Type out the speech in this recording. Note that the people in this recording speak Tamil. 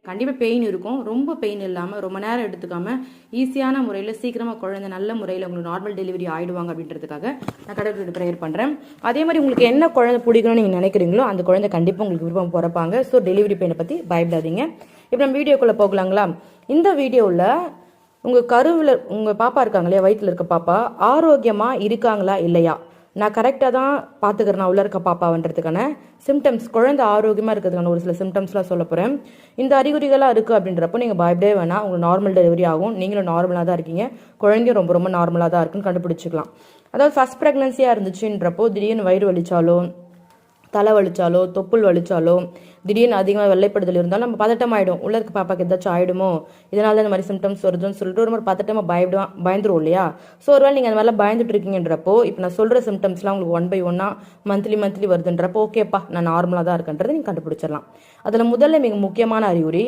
கண்டிப்பாக பெயின் இருக்கும். ரொம்ப பெயின் இல்லாமல் ரொம்ப நேரம் எடுத்துக்காம ஈஸியான முறையில் சீக்கிரமாக குழந்தை நல்ல முறையில் உங்களுக்கு நார்மல் டெலிவரி ஆகிடுவாங்க அப்படின்றதுக்காக நான் கடவுள்கிட்ட ப்ரேயர் பண்ணுறேன். அதே மாதிரி உங்களுக்கு என்ன குழந்தை பிடிக்கணும்னு நீங்கள் நினைக்கிறீங்களோ அந்த குழந்தை கண்டிப்பாக உங்களுக்கு விருப்பம் பிறப்பாங்க. ஸோ டெலிவரி பெயினை பற்றி பயப்படாதீங்க. இப்போ நம்ம வீடியோக்குள்ளே போகலாங்களா? இந்த வீடியோவில் உங்கள் கருவில் உங்கள் பாப்பா இருக்காங்க இல்லையா, வயிற்றில் இருக்க பாப்பா ஆரோக்கியமாக இருக்காங்களா இல்லையா, நான் கரெக்டாக தான் பார்த்துக்கிறேன் உள்ள இருக்க பாப்பாவன்றதுக்கான சிம்டம்ஸ், குழந்தை ஆரோக்கியமாக இருக்கிறதுக்கான ஒரு சில சிம்டம்ஸ்லாம் சொல்ல போகிறேன். இந்த அறிகுறிகளாக இருக்குது அப்படின்றப்போ நீங்கள் பயப்படவே வேணாம். உங்களுக்கு நார்மல் டெலிவரி ஆகும். நீங்களும் நார்மலாக தான் இருக்கீங்க, குழந்தையும் ரொம்ப ரொம்ப நார்மலாக தான் இருக்குன்னு கண்டுபிடிச்சிக்கலாம். அதாவது ஃபர்ஸ்ட் ப்ரெக்னன்சியாக இருந்துச்சுன்றப்போ திடீர்னு வயிறு வலிச்சாலோ, தலை வலிச்சாலோ, தொப்புள் வலிச்சாலோ, திடீர்னு அதிகமாக வெள்ளைப்படுதல் இருந்தாலும் நம்ம பதட்டமாயிடும். உள்ள இருக்க பாப்பாக்கு ஏதாச்சும் ஆகிடுமோ, இதனால தான் இந்த மாதிரி சிம்டம்ஸ் வருதுன்னு சொல்லிட்டு ஒரு மாதிரி பதட்டமாக பயந்துரும் இல்லையா? ஸோ ஒருவேளை நீங்கள் அந்த மாதிரிலாம் பயந்துட்டு இருக்கீங்கன்றப்போ இப்போ நான் சொல்கிற சிம்டம்ஸ்லாம் உங்களுக்கு 1 by 1 மந்த்லி வருதுன்றப்போ ஓகேப்பா நான் நார்மலாக தான் இருக்கேன்றதை நீங்கள் கண்டுபிடிச்சிடலாம். அதில் முதல்ல மிக முக்கியமான அறிகுறி